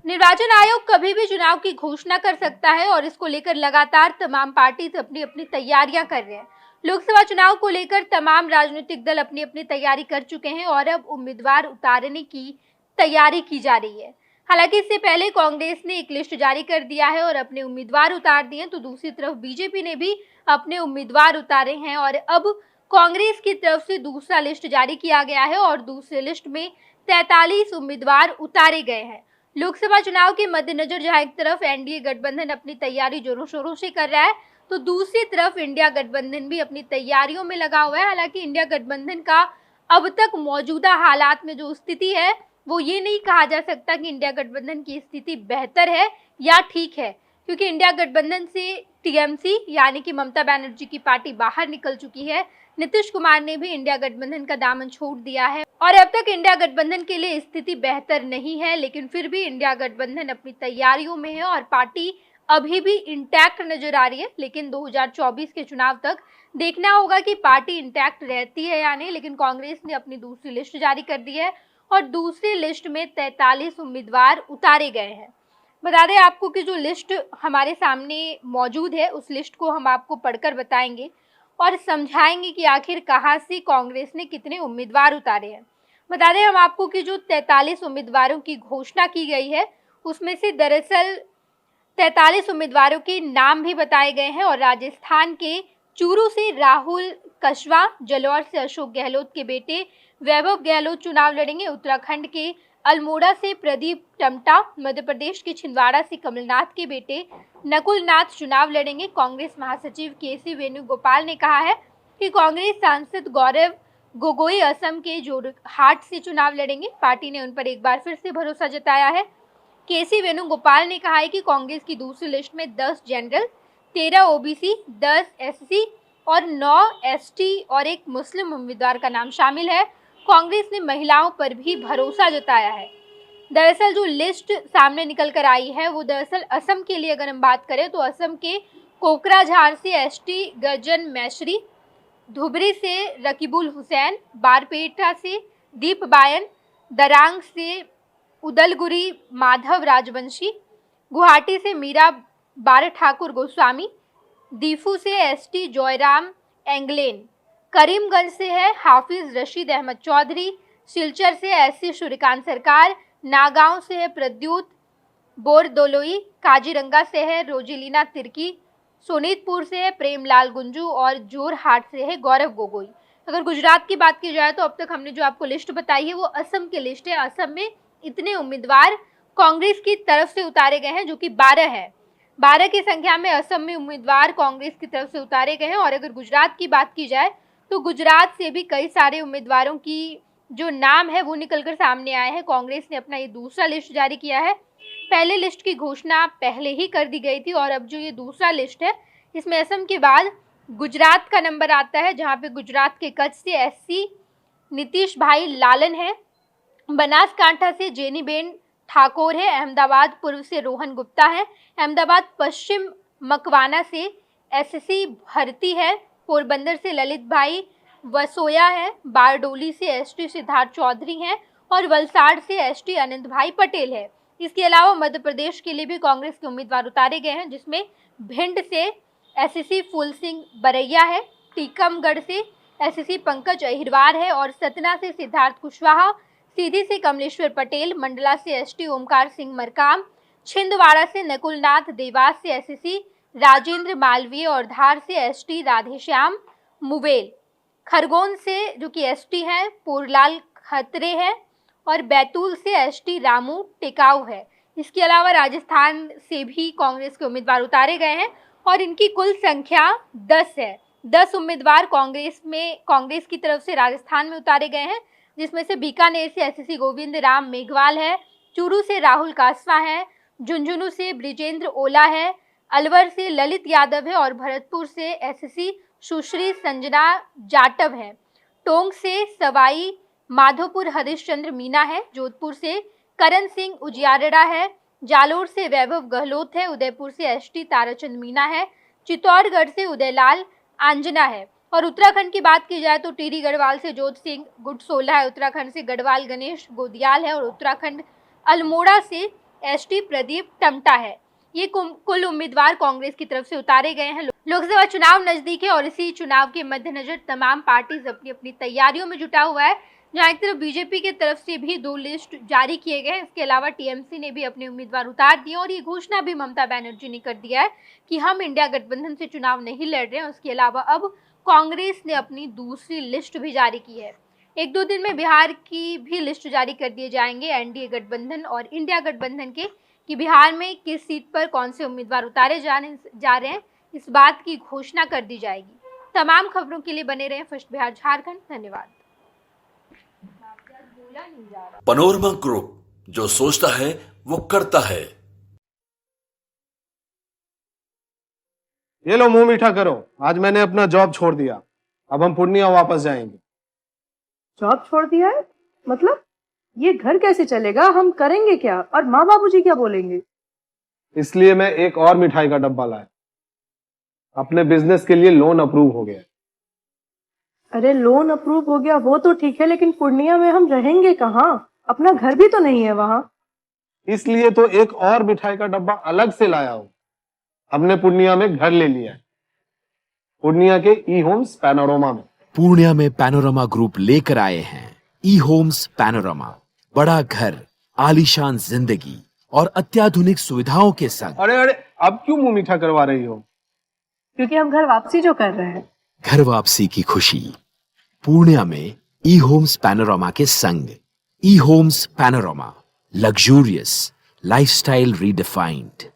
निर्वाचन आयोग कभी भी चुनाव की घोषणा कर सकता है और इसको लेकर लगातार तमाम पार्टी अपनी अपनी तैयारियां कर रहे हैं। लोकसभा चुनाव को लेकर तमाम राजनीतिक दल अपनी अपनी तैयारी कर चुके हैं और अब उम्मीदवार उतारने की तैयारी की जा रही है। हालांकि इससे पहले कांग्रेस ने एक लिस्ट जारी कर दिया है और अपने उम्मीदवार उतार दिए, तो दूसरी तरफ बीजेपी ने भी अपने उम्मीदवार उतारे हैं और अब कांग्रेस की तरफ से दूसरा लिस्ट जारी किया गया है और दूसरे लिस्ट में 43 उम्मीदवार उतारे गए हैं। लोकसभा चुनाव के मद्देनजर जहां एक तरफ एनडीए गठबंधन अपनी तैयारी जोरों शोरों से कर रहा है, तो दूसरी तरफ इंडिया गठबंधन भी अपनी तैयारियों में लगा हुआ है। हालांकि इंडिया गठबंधन का अब तक मौजूदा हालात में जो स्थिति है, वो ये नहीं कहा जा सकता कि इंडिया गठबंधन की स्थिति बेहतर है या ठीक है, क्योंकि इंडिया गठबंधन से टीएमसी यानी कि ममता बनर्जी की पार्टी बाहर निकल चुकी है। नीतीश कुमार ने भी इंडिया गठबंधन का दामन छोड़ दिया है और अब तक इंडिया गठबंधन के लिए स्थिति बेहतर नहीं है, लेकिन फिर भी इंडिया गठबंधन अपनी तैयारियों में है और पार्टी अभी भी इंटैक्ट नजर आ रही है। लेकिन 2024 के चुनाव तक देखना होगा कि पार्टी इंटैक्ट रहती है या नहीं। लेकिन कांग्रेस ने अपनी दूसरी लिस्ट जारी कर दी है और दूसरी लिस्ट में 43 उम्मीदवार उतारे गए हैं। बता दें आपको कि जो लिस्ट हमारे सामने मौजूद है, उस लिस्ट को हम आपको पढ़कर बताएंगे और समझाएंगे कि आखिर कहां से कांग्रेस ने कितने उम्मीदवार उतारे हैं। बता दें हम आपको कि जो 43 उम्मीदवारों की घोषणा की गई है, उसमें से दरअसल 43 उम्मीदवारों के नाम भी बताए गए हैं और राजस्थान के चूरू से राहुल कशवा, जलोर से अशोक गहलोत के बेटे वैभव गहलोत चुनाव लड़ेंगे, उत्तराखंड के अल्मोड़ा से प्रदीप टमटा, मध्य प्रदेश के छिंदवाड़ा से कमलनाथ के बेटे नकुल नाथ चुनाव लड़ेंगे। कांग्रेस महासचिव केसी वेणुगोपाल ने कहा है कि कांग्रेस सांसद गौरव गोगोई असम के जोरहाट से चुनाव लड़ेंगे। पार्टी ने उन पर एक बार फिर से भरोसा जताया है। केसी वेणुगोपाल ने कहा है कि कांग्रेस की दूसरी लिस्ट में 10 जनरल, 13 ओबीसी, 10 एससी और 9 एसटी और एक मुस्लिम उम्मीदवार का नाम शामिल है। कांग्रेस ने महिलाओं पर भी भरोसा जताया है। दरअसल जो लिस्ट सामने निकल कर आई है, वो दरअसल असम के लिए अगर हम बात करें तो असम के कोकराझार से एसटी गर्जन मैश्री, धुबरी से रकीबुल हुसैन, बारपेटा से दीप बायन, दरांग से उदलगुरी माधव राजवंशी, गुवाहाटी से मीरा बार ठाकुर गोस्वामी, दीफू से एसटी जयराम एंगलेन, करीमगंज से है हाफिज रशीद अहमद चौधरी, सिलचर से एससी सूर्यकांत सरकार, नागांव से है प्रद्युत बोरदोलोई, काजीरंगा से है रोजिलीना तिर्की, सोनीतपुर से है प्रेमलाल गुंजू और जोरहाट से है गौरव गोगोई। अगर गुजरात की बात की जाए तो अब तक हमने जो आपको लिस्ट बताई है वो असम की लिस्ट है। असम में इतने उम्मीदवार कांग्रेस की तरफ से उतारे गए हैं, जो कि 12 है। 12 की संख्या में असम में उम्मीदवार कांग्रेस की तरफ से उतारे गए हैं। और अगर गुजरात की बात की जाए तो गुजरात से भी कई सारे उम्मीदवारों की जो नाम है वो निकलकर सामने आए हैं। कांग्रेस ने अपना ये दूसरा लिस्ट जारी किया है। पहले लिस्ट की घोषणा पहले ही कर दी गई थी और अब जो ये दूसरा लिस्ट है, इसमें असम के बाद गुजरात का नंबर आता है, जहां पे गुजरात के कच्छ से एससी नीतीश भाई लालन है, बनासकांठा से जेनीबेन ठाकुर है, अहमदाबाद पूर्व से रोहन गुप्ता है, अहमदाबाद पश्चिम मकवाना से एससी भर्ती है, पोरबंदर से ललित भाई वसोया है, बारडोली से एसटी सिद्धार्थ चौधरी हैं और वलसाड़ से एसटी अनंत भाई पटेल है। इसके अलावा मध्य प्रदेश के लिए भी कांग्रेस के उम्मीदवार उतारे गए हैं, जिसमें भिंड से एससी फूल सिंह बरैया है, टीकमगढ़ से एससी पंकज अहिरवार है और सतना से सिद्धार्थ कुशवाहा, सीधी से कमलेश्वर पटेल, मंडला से एसटी ओमकार सिंह मरकाम, छिंदवाड़ा से नकुल नाथ, देवास से एससी राजेंद्र मालवीय और धार से एसटी राधेश्याम मुवेल, खरगोन से जो कि एसटी है पूरलाल खत्रे है और बैतूल से एसटी रामू टिकाऊ है। इसके अलावा राजस्थान से भी कांग्रेस के उम्मीदवार उतारे गए हैं और इनकी कुल संख्या 10 है। 10 उम्मीदवार कांग्रेस की तरफ से राजस्थान में उतारे गए हैं, जिसमें से बीकानेर से एससी गोविंद राम मेघवाल है, चूरू से राहुल कासवा है, झुंझुनू से ब्रिजेंद्र ओला है, अलवर से ललित यादव है और भरतपुर से एससी सुश्री संजना जाटव है, टोंक से सवाई माधोपुर हरीशचंद्र मीना है, जोधपुर से करण सिंह उजियारड़ा है, जालोर से वैभव गहलोत है, उदयपुर से एसटी ताराचंद मीना है, चित्तौड़गढ़ से उदयलाल आंजना है। और उत्तराखंड की बात की जाए तो टिहरी गढ़वाल से जोध सिंह गुटसोला है, उत्तराखंड से गढ़वाल गणेश गोदियाल है और उत्तराखंड अल्मोड़ा से एसटी प्रदीप टमटा है। ये कुल उम्मीदवार कांग्रेस की तरफ से उतारे गए हैं। लोकसभा चुनाव नजदीक है और इसी चुनाव के मद्देनजर तमाम पार्टीज अपनी अपनी तैयारियों में जुटा हुआ है। जहाँ एक तरफ बीजेपी की तरफ से भी 2 लिस्ट जारी किए गए हैं, इसके अलावा टीएमसी ने भी अपने उम्मीदवार उतार दिए और ये घोषणा भी ममता बनर्जी ने कर दिया है कि हम इंडिया गठबंधन से चुनाव नहीं लड़ रहे हैं। उसके अलावा अब कांग्रेस ने अपनी दूसरी लिस्ट भी जारी की है। 1-2 दिन में बिहार की भी लिस्ट जारी कर दिए जाएंगे एनडीए गठबंधन और इंडिया गठबंधन के, कि बिहार में किस सीट पर कौन से उम्मीदवार उतारे जा रहे हैं, इस बात की घोषणा कर दी जाएगी। तमाम खबरों के लिए बने रहें फर्स्ट बिहार झारखंड। धन्यवाद। पैनोरमा ग्रुप, जो सोचता है वो करता है। ये लो मुंह मीठा करो, आज मैंने अपना जॉब छोड़ दिया, अब हम पूर्णिया वापस जाएंगे। जॉब छोड़ दिया है? मतलब ये घर कैसे चलेगा? हम करेंगे क्या? और माँ बाबूजी क्या बोलेंगे? इसलिए मैं एक और मिठाई का डब्बा लाया। अपने बिजनेस के लिए लोन अप्रूव हो गया। अरे लोन अप्रूव हो गया वो तो ठीक है, लेकिन पूर्णिया में हम रहेंगे कहाँ? अपना घर भी तो नहीं है वहाँ। इसलिए तो एक और मिठाई का डब्बा अलग से लाया हूँ। हमने पूर्णिया में घर ले लिया है, पूर्णिया के ई होम्स पैनोरमा में। पूर्णिया में पैनोरमा ग्रुप लेकर आए हैं ई होम्स पैनोरमा। बड़ा घर, आलीशान जिंदगी और अत्याधुनिक सुविधाओं के संग। अरे अरे, अब क्यों मुंह मीठा करवा रही हो? क्योंकि हम घर वापसी जो कर रहे हैं। घर वापसी की खुशी पूर्णिया में ई होम्स पैनोरमा के संग। ई homes panorama, luxurious lifestyle redefined.